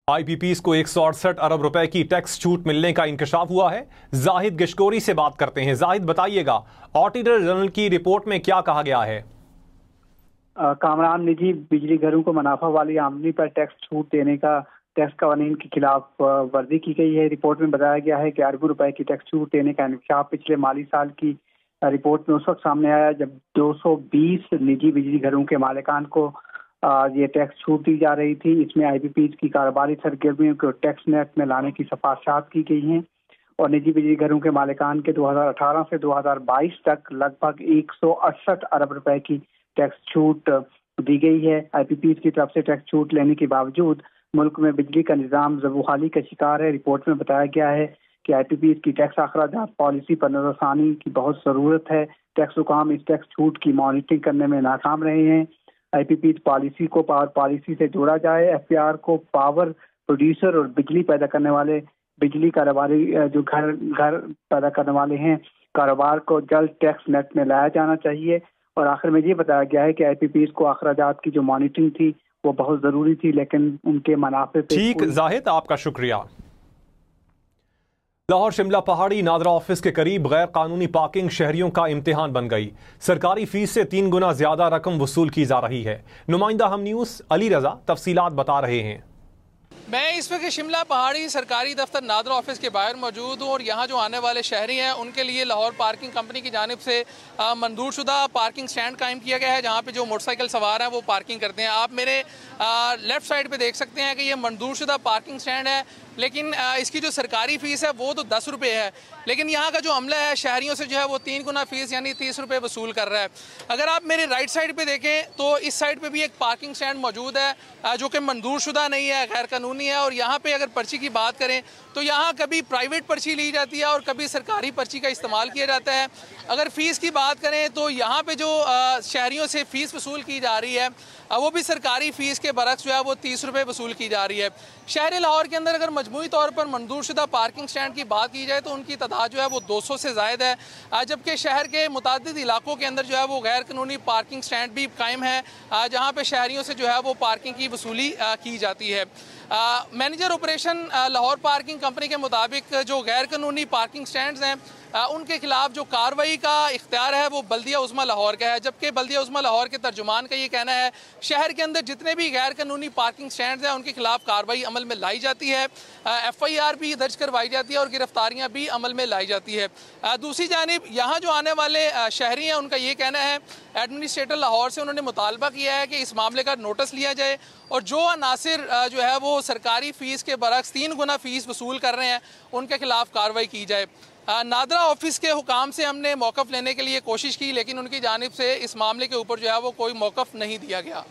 IPPs को 168 अरब रुपए की टैक्स छूट मिलने का इंकशाफ हुआ है। जाहिद गिशकोरी से बात करते हैं। जाहिद, बताइएगा, ऑडिटर जनरल की रिपोर्ट में क्या कहा गया है? कामरान निजी बिजली घरों को मुनाफा वाली आमदनी पर टैक्स छूट देने का टैक्स कवानीन के खिलाफ वर्जी की गई है। रिपोर्ट में बताया गया है कि अरबों रुपए की टैक्स छूट देने का इंकशाफ पिछले माली साल की रिपोर्ट में उस वक्त सामने आया जब 220 निजी बिजली घरों के मालिकान को ये टैक्स छूट दी जा रही थी। इसमें आईपीपीज की कारोबारी सरगर्मियों को टैक्स नेट में लाने की सिफारिशात की गई हैं और निजी बिजली घरों के मालिकान के 2018 से 2022 तक लगभग 168 अरब रुपए की टैक्स छूट दी गई है। आईपीपीज की तरफ से टैक्स छूट लेने के बावजूद मुल्क में बिजली का निज़ाम ज़बूहाली का शिकार है। रिपोर्ट में बताया गया है कि आईपीपीज की टैक्स अखराजात पॉलिसी पर नज़रसानी की बहुत ज़रूरत है। टैक्स हुकाम इस टैक्स छूट की मॉनिटरिंग करने में नाकाम रहे हैं। आईपीपीज पॉलिसी को पावर पॉलिसी से जोड़ा जाए। एफपीआर को पावर प्रोड्यूसर और बिजली पैदा करने वाले बिजली कारोबारी जो घर पैदा करने वाले हैं कारोबार को जल्द टैक्स नेट में लाया जाना चाहिए। और आखिर में ये बताया गया है कि आईपीपीज को अखराजात की जो मॉनिटरिंग थी वो बहुत जरूरी थी, लेकिन उनके मुनाफे पे ठीक। जाहिद, आपका शुक्रिया। लाहौर शिमला पहाड़ी नादरा ऑफिस के करीब गैर कानूनी पार्किंग शहरियों का इम्तिहान बन गई। सरकारी फीस से 3 गुना ज्यादा रकम वसूल की जा रही है। नुमाइंदा हम न्यूज अली रजा तफसीलात बता रहे हैं। मैं इस वक्त शिमला पहाड़ी सरकारी दफ्तर नादरा ऑफिस के बाहर मौजूद हूँ और यहाँ जो आने वाले शहरी हैं उनके लिए लाहौर पार्किंग कंपनी की जानिब से मंजूरशुदा पार्किंग स्टैंड कायम किया गया है, जहाँ पे जो मोटरसाइकिल सवार हैं वो पार्किंग करते हैं। आप मेरे लेफ्ट साइड पे देख सकते हैं कि ये मंजूरशुदा पार्किंग स्टैंड है, लेकिन इसकी जो सरकारी फ़ीस है वो तो 10 रुपये है, लेकिन यहाँ का जो अमला है शहरियों से जो है वो 3 गुना फीस यानी 30 रुपये वसूल कर रहा है। अगर आप मेरे राइट साइड पे देखें तो इस साइड पे भी एक पार्किंग स्टैंड मौजूद है जो कि मंजूरशुदा नहीं है, गैर कानूनी है। और यहाँ पे अगर पर्ची की बात करें तो यहाँ कभी प्राइवेट पर्ची ली जाती है और कभी सरकारी पर्ची का इस्तेमाल किया जाता है। अगर फ़ीस की बात करें तो यहाँ पे जो शहरियों से फ़ीस वसूल की जा रही है वो भी सरकारी फ़ीस के बरक्स जो है वो 30 रुपये वसूल की जा रही है। शहर लाहौर के अंदर अगर मजमूई तौर पर मंजूरशुदा पार्किंग स्टैंड की बात की जाए तो उनकी तादाद जो है वो 200 से ज़ायद है, जबकि शहर के मुतादिद इलाकों के अंदर जो है वो गैर कानूनी पार्किंग स्टैंड भी कायम है जहाँ पे शहरियों से जो है वो पार्किंग की वसूली की जाती है। Manager operation Lahore parking company के मुताबिक जो गैर कानूनी पार्किंग स्टैंड्स हैं उनके खिलाफ जो कार्रवाई का इख्तियार है वो बल्दिया उज़्मा लाहौर का है, जबकि बल्दिया उज़्मा लाहौर के तर्जुमान का ये कहना है शहर के अंदर जितने भी गैर कानूनी पार्किंग स्टैंड्स हैं उनके खिलाफ कार्रवाई अमल में लाई जाती है, FIR भी दर्ज करवाई जाती है और गिरफ्तारियां भी अमल में लाई जाती है। दूसरी जानिब यहाँ जो आने वाले शहरी हैं उनका ये कहना है एडमिनिस्ट्रेटर लाहौर से उन्होंने मुतालबा किया है कि इस मामले का नोटिस लिया जाए और जो अनासिर जो है वो सरकारी फ़ीस के बरक्स 3 गुना फ़ीस वसूल कर रहे हैं उनके खिलाफ कार्रवाई की जाए। नादरा ऑफिस के हुकाम से हमने मौक़िफ़ लेने के लिए कोशिश की, लेकिन उनकी जानिब से इस मामले के ऊपर जो है वो कोई मौक़िफ़ नहीं दिया गया।